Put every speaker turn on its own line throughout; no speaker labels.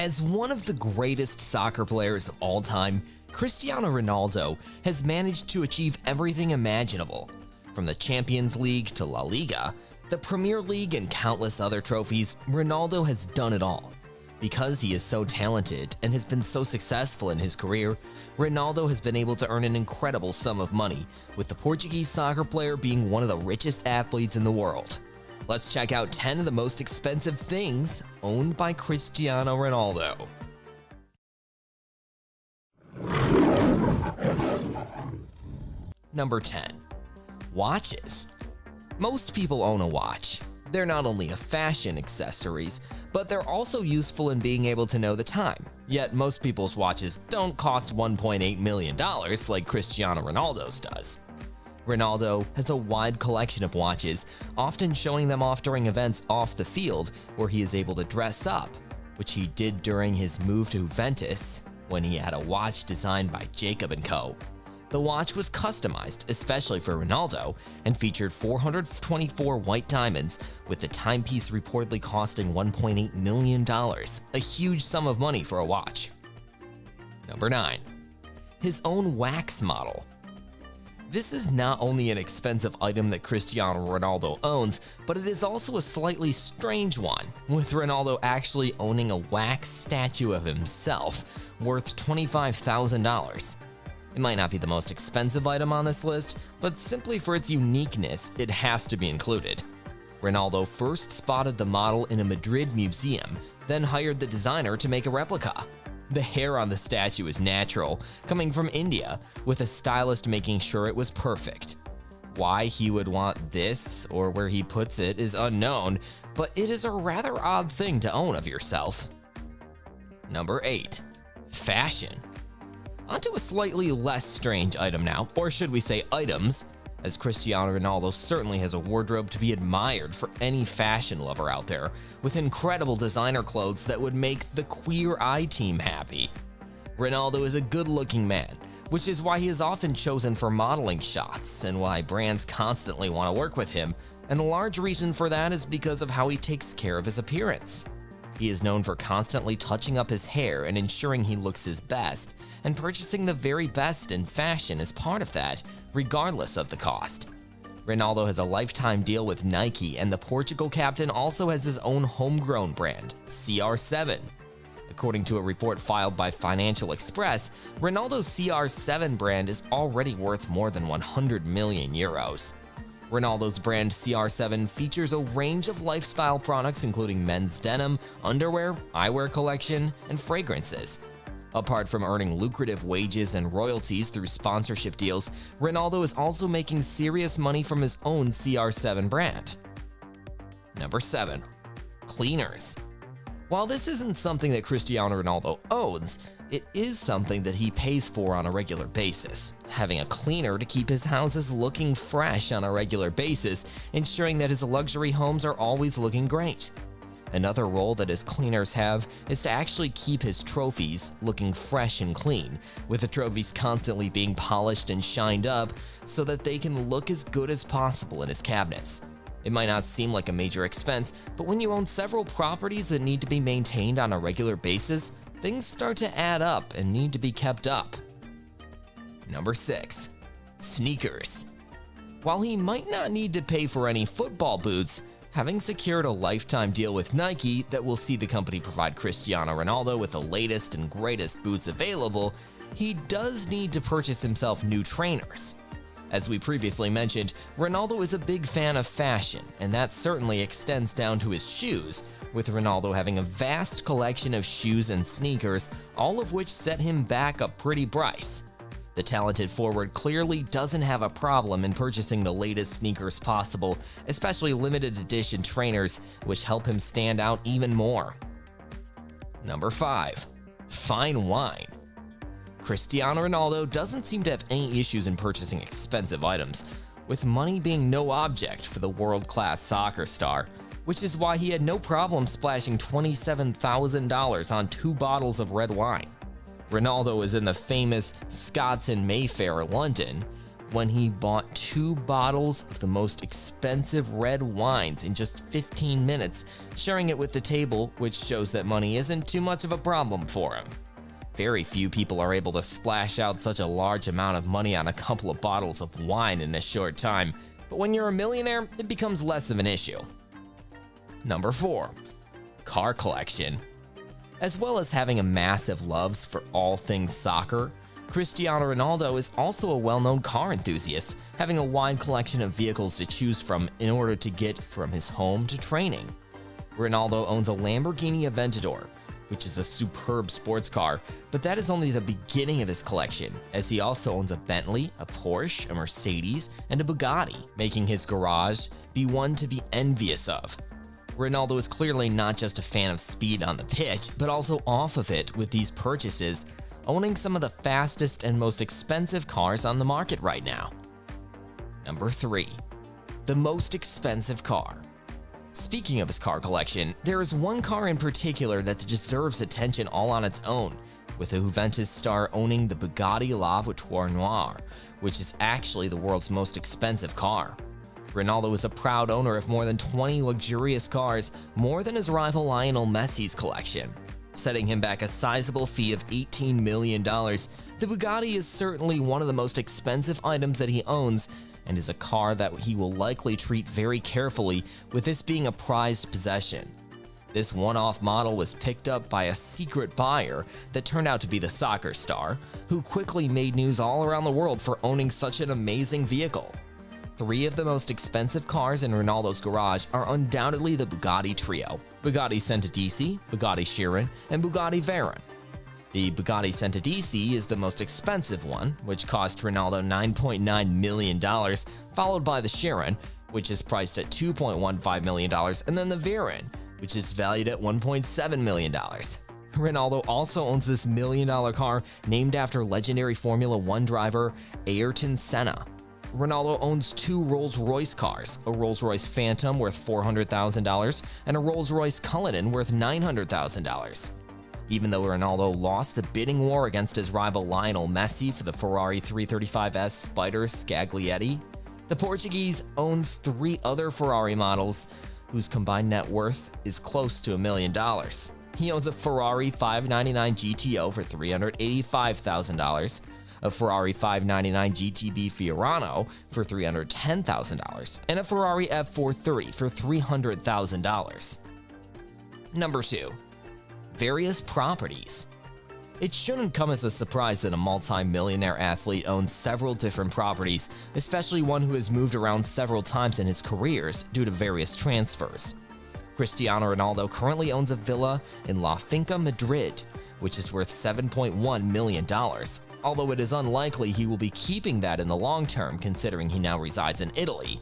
As one of the greatest soccer players of all time, Cristiano Ronaldo has managed to achieve everything imaginable. From the Champions League to La Liga, the Premier League and countless other trophies, Ronaldo has done it all. Because he is so talented and has been so successful in his career, Ronaldo has been able to earn an incredible sum of money, with the Portuguese soccer player being one of the richest athletes in the world. Let's check out 10 of the most expensive things owned by Cristiano Ronaldo. Number 10. Watches. Most people own a watch. They're not only a fashion accessories, but they're also useful in being able to know the time. Yet most people's watches don't cost $1.8 million like Cristiano Ronaldo's does. Ronaldo has a wide collection of watches, often showing them off during events off the field where he is able to dress up, which he did during his move to Juventus when he had a watch designed by Jacob & Co. The watch was customized especially for Ronaldo and featured 424 white diamonds, with the timepiece reportedly costing $1.8 million, a huge sum of money for a watch. Number 9. His own wax model. This is not only an expensive item that Cristiano Ronaldo owns, but it is also a slightly strange one, with Ronaldo actually owning a wax statue of himself worth $25,000. It might not be the most expensive item on this list, but simply for its uniqueness, it has to be included. Ronaldo first spotted the model in a Madrid museum, then hired the designer to make a replica. The hair on the statue is natural, coming from India, with a stylist making sure it was perfect. Why he would want this, or where he puts it, is unknown, but it is a rather odd thing to own of yourself. Number 8. Fashion. Onto a slightly less strange item now, or should we say items, as Cristiano Ronaldo certainly has a wardrobe to be admired for any fashion lover out there, with incredible designer clothes that would make the Queer Eye team happy. Ronaldo is a good-looking man, which is why he is often chosen for modeling shots and why brands constantly want to work with him, and a large reason for that is because of how he takes care of his appearance. He is known for constantly touching up his hair and ensuring he looks his best, and purchasing the very best in fashion is part of that, regardless of the cost. Ronaldo has a lifetime deal with Nike, and the Portugal captain also has his own homegrown brand, CR7. According to a report filed by Financial Express, Ronaldo's CR7 brand is already worth more than 100 million euros. Ronaldo's brand CR7 features a range of lifestyle products including men's denim, underwear, eyewear collection, and fragrances. Apart from earning lucrative wages and royalties through sponsorship deals, Ronaldo is also making serious money from his own CR7 brand. Number 7. Cleaners. While this isn't something that Cristiano Ronaldo owns, it is something that he pays for on a regular basis, having a cleaner to keep his houses looking fresh on a regular basis, ensuring that his luxury homes are always looking great. Another role that his cleaners have is to actually keep his trophies looking fresh and clean, with the trophies constantly being polished and shined up so that they can look as good as possible in his cabinets. It might not seem like a major expense, but when you own several properties that need to be maintained on a regular basis, things start to add up and need to be kept up. Number 6. Sneakers. While he might not need to pay for any football boots, having secured a lifetime deal with Nike that will see the company provide Cristiano Ronaldo with the latest and greatest boots available, he does need to purchase himself new trainers. As we previously mentioned, Ronaldo is a big fan of fashion, and that certainly extends down to his shoes, with Ronaldo having a vast collection of shoes and sneakers, all of which set him back a pretty price. The talented forward clearly doesn't have a problem in purchasing the latest sneakers possible, especially limited edition trainers, which help him stand out even more. Number 5. Fine wine. Cristiano Ronaldo doesn't seem to have any issues in purchasing expensive items, with money being no object for the world-class soccer star, which is why he had no problem splashing $27,000 on 2 bottles of red wine. Ronaldo is in the famous Scots in Mayfair, London, when he bought 2 bottles of the most expensive red wines in just 15 minutes, sharing it with the table, which shows that money isn't too much of a problem for him. Very few people are able to splash out such a large amount of money on a couple of bottles of wine in a short time, but when you're a millionaire, it becomes less of an issue. Number 4. Car collection. As well as having a massive love for all things soccer, Cristiano Ronaldo is also a well-known car enthusiast, having a wide collection of vehicles to choose from in order to get from his home to training. Ronaldo owns a Lamborghini Aventador, which is a superb sports car, but that is only the beginning of his collection, as he also owns a Bentley, a Porsche, a Mercedes, and a Bugatti, making his garage be one to be envious of. Ronaldo is clearly not just a fan of speed on the pitch, but also off of it with these purchases, owning some of the fastest and most expensive cars on the market right now. Number 3. The most expensive car. Speaking of his car collection, there is one car in particular that deserves attention all on its own, with the Juventus star owning the Bugatti La Voiture Noire, which is actually the world's most expensive car. Ronaldo is a proud owner of more than 20 luxurious cars, more than his rival Lionel Messi's collection. Setting him back a sizable fee of $18 million, the Bugatti is certainly one of the most expensive items that he owns, and is a car that he will likely treat very carefully, with this being a prized possession. This one-off model was picked up by a secret buyer that turned out to be the soccer star, who quickly made news all around the world for owning such an amazing vehicle. 3 of the most expensive cars in Ronaldo's garage are undoubtedly the Bugatti trio: Bugatti Centodieci, Bugatti Chiron, and Bugatti Veyron. The Bugatti Centodieci is the most expensive one, which cost Ronaldo $9.9 million, followed by the Chiron, which is priced at $2.15 million, and then the Veyron, which is valued at $1.7 million. Ronaldo also owns this million-dollar car named after legendary Formula 1 driver Ayrton Senna. Ronaldo owns 2 Rolls-Royce cars, a Rolls-Royce Phantom worth $400,000 and a Rolls-Royce Cullinan worth $900,000. Even though Ronaldo lost the bidding war against his rival Lionel Messi for the Ferrari 335S Spider Scaglietti, the Portuguese owns 3 other Ferrari models whose combined net worth is close to $1 million. He owns a Ferrari 599 GTO for $385,000, a Ferrari 599 GTB Fiorano for $310,000, and a Ferrari F430 for $300,000. Number 2. Various properties. It shouldn't come as a surprise that a multi-millionaire athlete owns several different properties, especially one who has moved around several times in his careers due to various transfers. Cristiano Ronaldo currently owns a villa in La Finca, Madrid, which is worth $7.1 million, although it is unlikely he will be keeping that in the long term considering he now resides in Italy.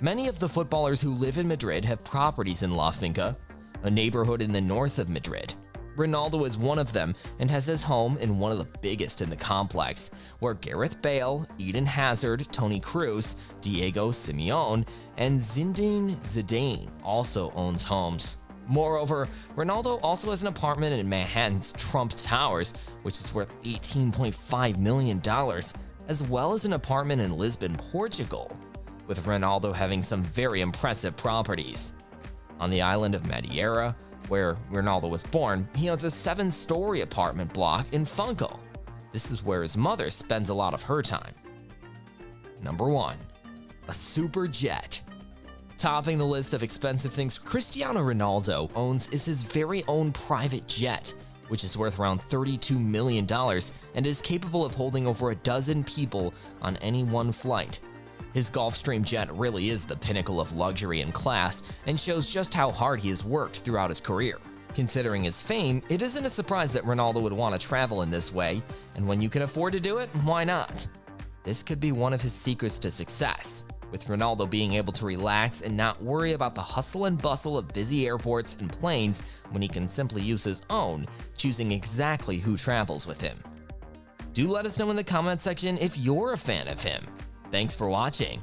Many of the footballers who live in Madrid have properties in La Finca, a neighborhood in the north of Madrid. Ronaldo is one of them and has his home in one of the biggest in the complex, where Gareth Bale, Eden Hazard, Toni Kroos, Diego Simeone, and Zinedine Zidane also owns homes. Moreover, Ronaldo also has an apartment in Manhattan's Trump Towers, which is worth $18.5 million, as well as an apartment in Lisbon, Portugal, with Ronaldo having some very impressive properties. On the island of Madeira, where Ronaldo was born, he owns a 7-story apartment block in Funchal. This is where his mother spends a lot of her time. Number 1. A super jet. Topping the list of expensive things Cristiano Ronaldo owns is his very own private jet, which is worth around $32 million and is capable of holding over a dozen people on any one flight. His Gulfstream jet really is the pinnacle of luxury and class and shows just how hard he has worked throughout his career. Considering his fame, it isn't a surprise that Ronaldo would want to travel in this way, and when you can afford to do it, why not? This could be one of his secrets to success, with Ronaldo being able to relax and not worry about the hustle and bustle of busy airports and planes when he can simply use his own, choosing exactly who travels with him. Do let us know in the comment section if you're a fan of him. Thanks for watching.